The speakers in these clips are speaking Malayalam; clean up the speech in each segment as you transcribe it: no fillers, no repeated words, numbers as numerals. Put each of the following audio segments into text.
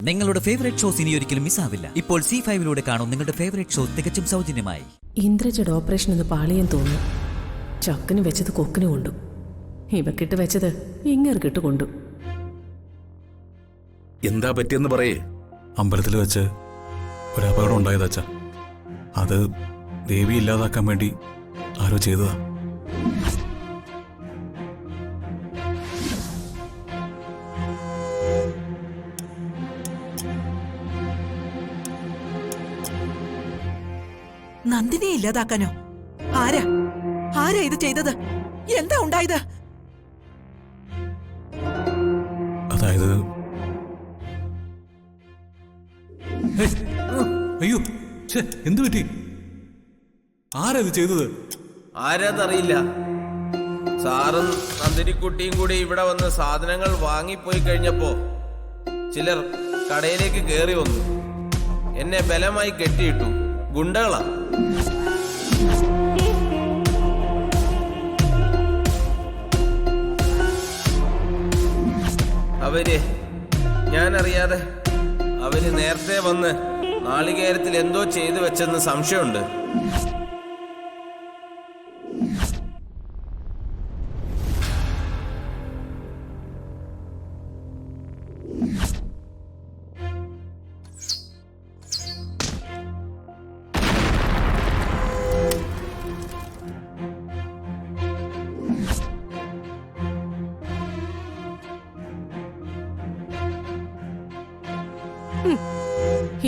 നിങ്ങളുടെ ഫേവറേറ്റ് ഷോസ് ഇനി ഒരിക്കലും മിസ്സാവില്ല. ഇപ്പോൾ C5 കാണും നിങ്ങളുടെ ഫേവറേറ്റ് ഷോ തികച്ചും സൗജന്യമായി. ഇന്ദ്രജയുടെ ഓപ്പറേഷൻ ഒന്ന് പാളിയെൻ തോന്നുന്നു. ചക്കിന് വെച്ചത് കൊക്കിന് കൊണ്ടു, ഇവക്കിട്ട് വെച്ചത് ഇങ്ങേർക്കിട്ട് കൊണ്ടു. എന്താ പറ്റിയെന്ന് പറയേ. അമ്പലത്തിൽ വെച്ച് ഒരു അപകടം ഉണ്ടായതാച്ച. അത് ദേവി ഇല്ലാതാക്കാൻ വേണ്ടി ആരോ ചെയ്തതാ. നന്ദിനിയെ ഇല്ലാതാക്കാനോ? ആരാ ആരാ ഇത് ചെയ്തത്? എന്താ ഉണ്ടായത്? അതായത് അയ്യോ, എന്തു പറ്റി? ആരാ ഇത് ചെയ്തത്? ആരാന്നറിയില്ല. സാറും നന്ദിനിക്കുട്ടിയും കൂടി ഇവിടെ വന്ന് സാധനങ്ങൾ വാങ്ങിപ്പോയി കഴിഞ്ഞപ്പോ ചിലർ കടയിലേക്ക് കയറി വന്നു. എന്നെ ബലമായി കെട്ടിയിട്ടു. ഗുണ്ടകളാ. ഞാനറിയാതെ അവര് നേരത്തെ വന്ന് നാളികേരത്തിൽ എന്തോ ചെയ്തു വെച്ചെന്ന് സംശയമുണ്ട്.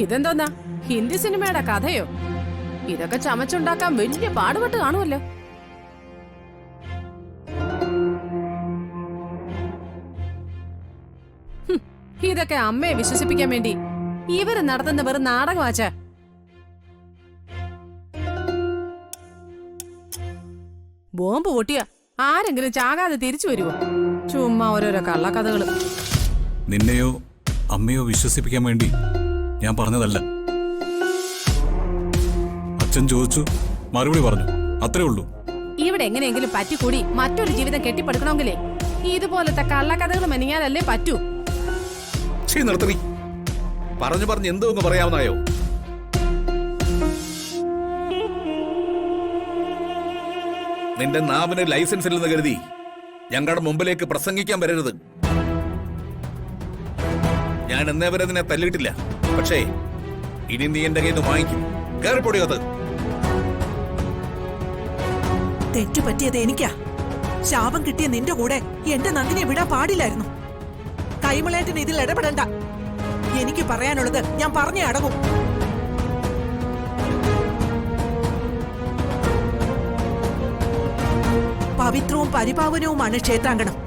ഇതെന്തോന്നാ, ഹിന്ദി സിനിമയുടെ കഥയോ? ഇതൊക്കെ ചമച്ചുണ്ടാക്കാൻ വലിയ പാടുപെട്ട് കാണുമല്ലോ. ഇതൊക്കെ അമ്മയെ വിശ്വസിപ്പിക്കാൻ വേണ്ടി ഇവര് നടത്തുന്ന വെറും നാടകമാച്ച. ബോംബ് പൊട്ടിയ ആരെങ്കിലും ചാകാതെ തിരിച്ചു വരുമോ? ചുമ്മാ ഓരോരോ കള്ളക്കഥകള്. നിന്നെയോ അമ്മയോ വിശ്വസിപ്പിക്കാൻ വേണ്ടി ഞാൻ പറഞ്ഞതല്ല. അച്ഛൻ ചോദിച്ചു, മറുപടി പറഞ്ഞു, അത്രേ ഉള്ളൂ. ഇവിടെ എങ്ങനെയെങ്കിലും പറ്റിക്കൂടി മറ്റൊരു ജീവിതം കെട്ടിപ്പടുക്കണമെങ്കിലേ ഇതുപോലത്തെ കള്ളക്കഥകൾ മെനിയാലല്ലേ പറ്റൂ. നിർത്തി പറഞ്ഞു പറഞ്ഞ് എന്തോ ഒന്ന് പറയാവുന്നായോ? നിന്റെ നാവിന് ലൈസൻസ് ഇല്ലെന്ന് കരുതി ഞങ്ങളുടെ മുമ്പിലേക്ക് പ്രസംഗിക്കാൻ വരരുത്. ഞാൻ എന്നേ വരെ നിന്നെ തല്ലിയിട്ടില്ല. പക്ഷേ ഇനി നീ എന്റെ കയ്യിൽ നിന്ന് വാങ്ങിക്കും. കയറിപ്പൊടിയത്. തെറ്റുപറ്റിയത് എനിക്കാ. ശാപം കിട്ടിയ നിന്റെ കൂടെ എന്റെ നന്ദിനെ വിടാൻ പാടില്ലായിരുന്നു. കൈമളേട്ടന് ഇതിൽ ഇടപെടണ്ട. എനിക്ക് പറയാനുള്ളത് ഞാൻ പറഞ്ഞേ അടങ്ങും. പവിത്രവും പരിപാവനവുമാണ് ക്ഷേത്രാങ്കണം.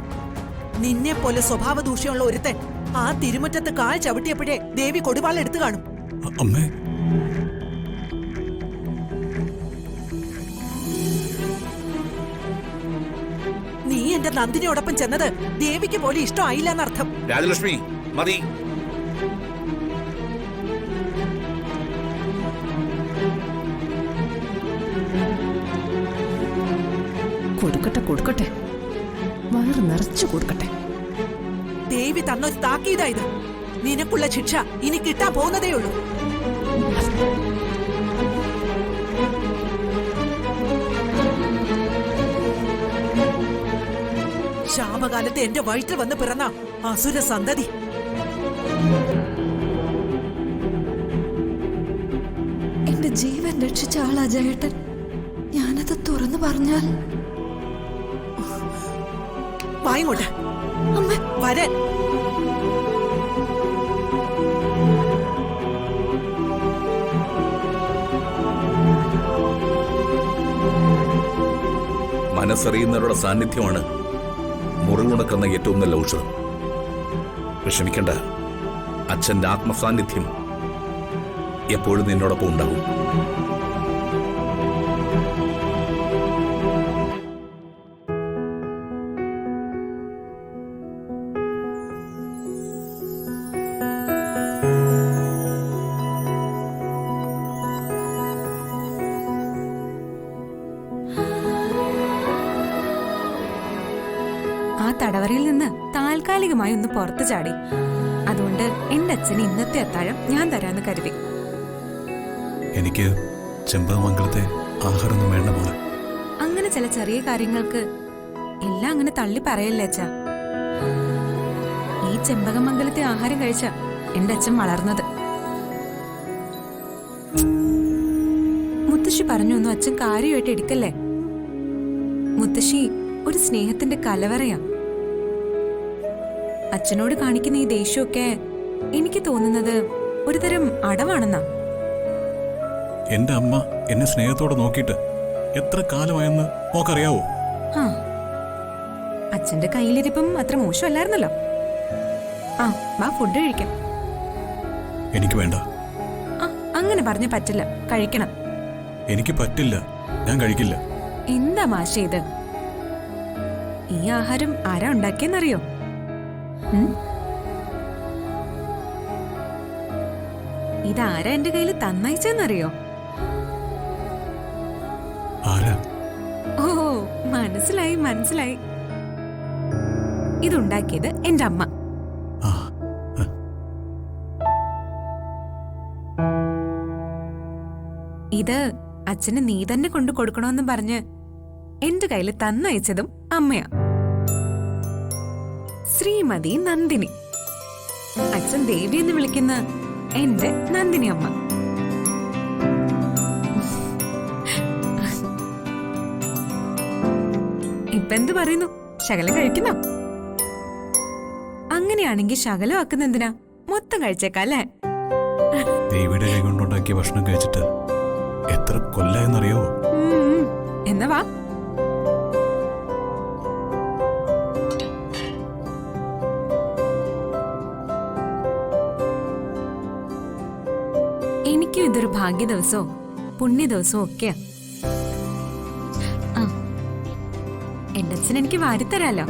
നിന്നെ പോലെ സ്വഭാവ ദൂഷ്യമുള്ള ഒരുത്തൻ ആ തിരുമുറ്റത്ത് കാൽ ചവിട്ടിയപ്പോഴേ ദേവി കൊടുവാളെടുത്തു കാണും. അമ്മേ, നീ എന്റെ നന്ദിനിയോടൊപ്പം ചെന്നത് ദേവിക്ക് പോലെ ഇഷ്ടമായില്ല എന്നർത്ഥം. രാജലക്ഷ്മി, മതി. കൊടുക്കട്ടെ കൊടുക്കട്ടെ, വയറ് നിറച്ചു കൊടുക്കട്ടെ. ദേവി തന്നൊരു താക്കീതായത്. നിനക്കുള്ള ശിക്ഷ ഇനി കിട്ടാൻ പോകുന്നതേയുള്ളൂ. ശാപകാലത്ത് എന്റെ വയറ്റിൽ വന്ന് പിറന്ന അസുര സന്തതി. എന്റെ ജീവൻ രക്ഷിച്ച ആളാ ജയേട്ടൻ. ഞാനത് തുറന്നു പറഞ്ഞാൽ വായിങ്ങോട്ട് അമ്മ വരാൻ. മനസ്സറിയുന്നവരുടെ സാന്നിധ്യമാണ് മുറിവുണക്കുന്ന ഏറ്റവും നല്ല ഔഷധം. വിഷമിക്കണ്ട, അച്ഛന്റെ ആത്മസാന്നിധ്യം എപ്പോഴും നിന്നോടൊപ്പം ഉണ്ടാകും. ആ തടവറയിൽ നിന്ന് താൽക്കാലികമായി ഒന്ന് പുറത്തു ചാടി. അതുകൊണ്ട് എന്റെ അച്ഛന് ഇന്നത്തെ അത്താഴം ഞാൻ തരാന്ന് കരുതി. എനിക്ക് ചെമ്പകമംഗലത്തെ ആഹാരമൊന്നും വേണ്ട മോളെ. അങ്ങനെ ചില ചെറിയ കാര്യങ്ങൾക്ക് എല്ലാം അങ്ങനെ തള്ളി പറയല്ലേ അച്ഛാ. ഈ ചെമ്പകമംഗലത്തെ ആഹാരം കഴിച്ച എന്റെ അച്ഛൻ വളർന്നത്. മുത്തശ്ശി പറഞ്ഞൊന്നും അച്ഛൻ കാര്യമായിട്ട് എടുക്കല്ലേ. മുത്തശ്ശി ഒരു സ്നേഹത്തിന്റെ കലവറയാ. അച്ഛനോട് കാണിക്കുന്ന ഈ ദേഷ്യമൊക്കെ എനിക്ക് തോന്നുന്നത് ഒരുതരം അടവാണെന്നാ. എന്റെ അമ്മ എന്നെ സ്നേഹത്തോടെ നോക്കിയിട്ട് എത്ര കാലമായെന്ന് നോക്കറിയാവോ? ആ, അച്ഛന്റെ കയ്യിലിരിപ്പം അത്ര മോശമല്ലായിരുന്നല്ലോ. ആ, വാ ഫുഡ് കഴിക്കാം. എനിക്ക് വേണ്ട. ആ, അങ്ങനെ പറഞ്ഞ പറ്റില്ല, കഴിക്കണം. എനിക്ക് പറ്റില്ല, ഞാൻ കഴിക്കില്ല. എന്താ മാഷ ഇത്? ഈ ആഹാരം ആരാ ഉണ്ടാക്കിയെന്നറിയോ? ഇതാരാ എന്റെ കയ്യിൽ തന്നയച്ചെന്നറിയോ? ആരാ? ഓ, മനസ്സിലായി മനസ്സിലായി. ഇതുണ്ടാക്കിയത് എന്റെ അമ്മ. ആ, ഇത് അച്ഛന് നീ തന്നെ കൊണ്ടു കൊടുക്കണമെന്ന് പറഞ്ഞ് എന്റെ കയ്യിൽ തന്നയച്ചതും അമ്മയാ. ശ്രീമതി നന്ദിനി. അച്ഛൻ ദേവി എന്ന് വിളിക്കുന്ന എന്റെ നന്ദിനി അമ്മ. ഇപ്പൊ എന്ത് പറയുന്നു? ശകലം കഴിക്കുന്നോ? അങ്ങനെയാണെങ്കിൽ ശകലം ആക്കുന്ന എന്തിനാ? മൊത്തം കഴിച്ചേക്കല്ലേ? ദേവിയുടെ കൈ കൊണ്ടുണ്ടാക്കിയ ഭക്ഷണം കഴിച്ചിട്ട് എത്ര കൊല്ലായെന്നറിയോ? എന്നാ വാ. എനിക്കും ഇതൊരു ഭാഗ്യ ദിവസവും പുണ്യ ദിവസവും ഒക്കെയാ. എന്റെ അച്ഛൻ എനിക്ക് വാരിത്തരാലോ.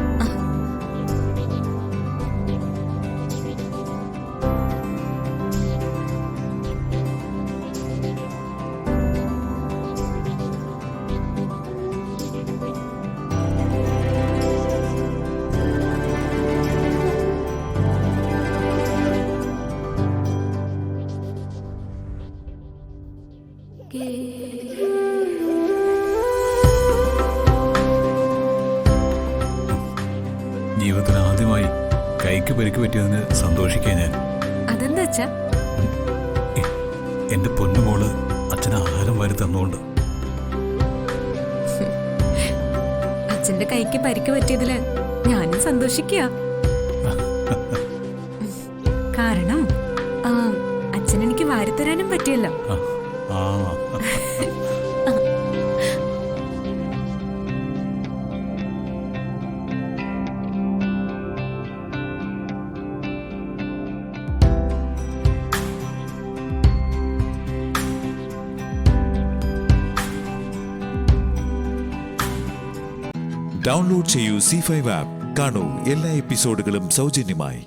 ജീവിതത്തിൽ ആദ്യമായി കൈക്ക് പരിക്ക് പറ്റിയതിന് സന്തോഷിക്കാൻ ഞാൻ. അതെന്താ അച്ഛാ? എന്റെ പൊന്നുമോള് അച്ഛന് ആഹാരം വാരി തന്നുകൊണ്ട്. അച്ഛന്റെ കൈക്ക് പരിക്ക് പറ്റിയതില് ഞാനും സന്തോഷിക്കുക. കാരണം അച്ഛൻ എനിക്ക് വാരിത്തരാനും പറ്റിയല്ലോ. ആ, ഡൗൺലോഡ് ചെയ്യൂ C5 ആപ്പ്. കാണൂ എല്ലാ എപ്പിസോഡുകളും സൗജന്യമായി.